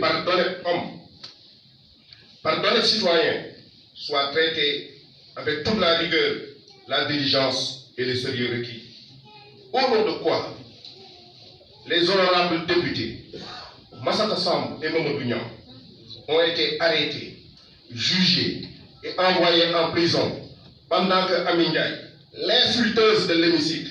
par d'honnêtes hommes, par d'honnêtes citoyens, soit traité avec toute la rigueur, la diligence et le sérieux requis. Au nom de quoi les honorables députés Massata Samb et Mamadou Niang ont été arrêtés, jugés et envoyés en prison pendant que Amy Ndiaye, l'insulteuse de l'hémicycle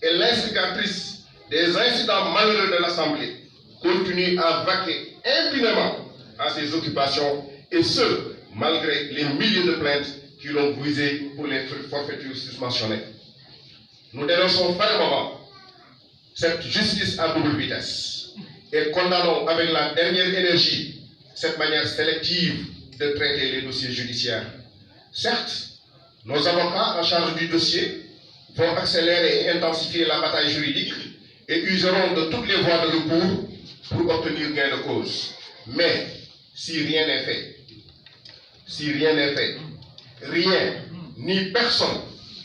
et l'instigatrice des incidents malheureux de l'Assemblée, continue à vaquer impunément à ses occupations, et ce, malgré les milliers de plaintes qui l'ont visé pour les forfaitures susmentionnées. Nous dénonçons fermement cette justice à double vitesse et condamnons avec la dernière énergie cette manière sélective de traiter les dossiers judiciaires. Certes, nos avocats en charge du dossier vont accélérer et intensifier la bataille juridique et useront de toutes les voies de recours pour obtenir gain de cause. Mais si rien n'est fait, rien ni personne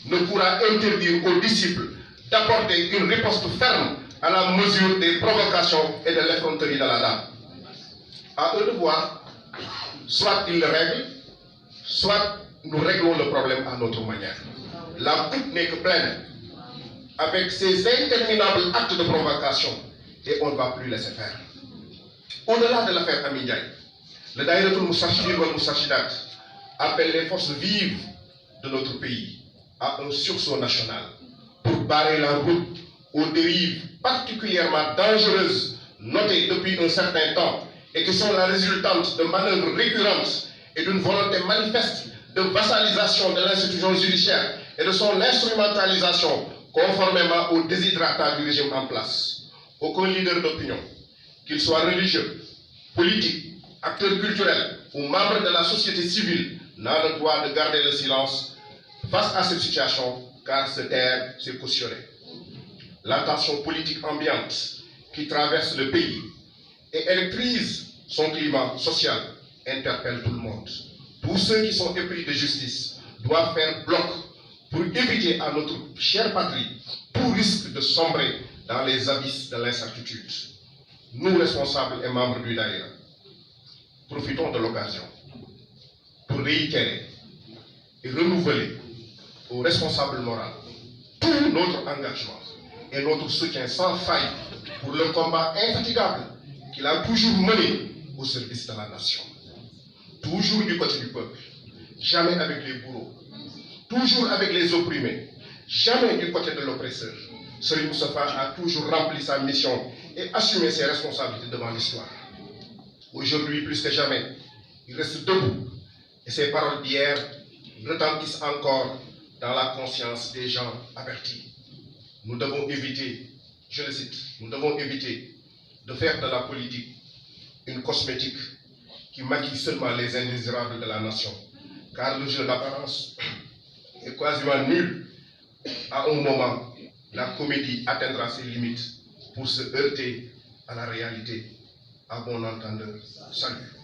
ne pourra interdire aux disciples d'apporter une riposte ferme à la mesure des provocations et de l'effronterie de la dame. À eux de voir, soit ils le règlent, soit nous réglons le problème à notre manière. La coupe n'est que pleine avec ces interminables actes de provocation et on ne va plus laisser faire. Au-delà de l'affaire Amy Ndiaye, le Daïratul Moustarchidine wal Moustarchidat appelle les forces vives de notre pays à un sursaut national pour barrer la route aux dérives particulièrement dangereuses notées depuis un certain temps et qui sont la résultante de manœuvres récurrentes et d'une volonté manifeste de vassalisation de l'institution judiciaire et de son instrumentalisation conformément aux desiderata du régime en place. Aucun leader d'opinion, qu'il soit religieux, politique, acteur culturel ou membre de la société civile, n'a le droit de garder le silence face à cette situation, car se taire, c'est cautionner. La tension politique ambiante qui traverse le pays et électrise son climat social interpelle tout le monde. Tous ceux qui sont épris de justice doivent faire bloc pour éviter à notre chère patrie tout risque de sombrer dans les abysses de l'incertitude. Nous, responsables et membres du Daïra, profitons de l'occasion pour réitérer et renouveler aux responsables moraux tout notre engagement et notre soutien sans faille pour le combat infatigable qu'il a toujours mené au service de la nation. Toujours du côté du peuple, jamais avec les bourreaux, toujours avec les opprimés, jamais du côté de l'oppresseur. Serigne Moustapha a toujours rempli sa mission et assumé ses responsabilités devant l'histoire. Aujourd'hui, plus que jamais, il reste debout et ses paroles d'hier retentissent encore dans la conscience des gens avertis. Nous devons éviter, je le cite, nous devons éviter de faire de la politique une cosmétique qui maquille seulement les indésirables de la nation, car le jeu d'apparence est quasiment nul. À un moment, la comédie atteindra ses limites pour se heurter à la réalité. À bon entendeur, salut.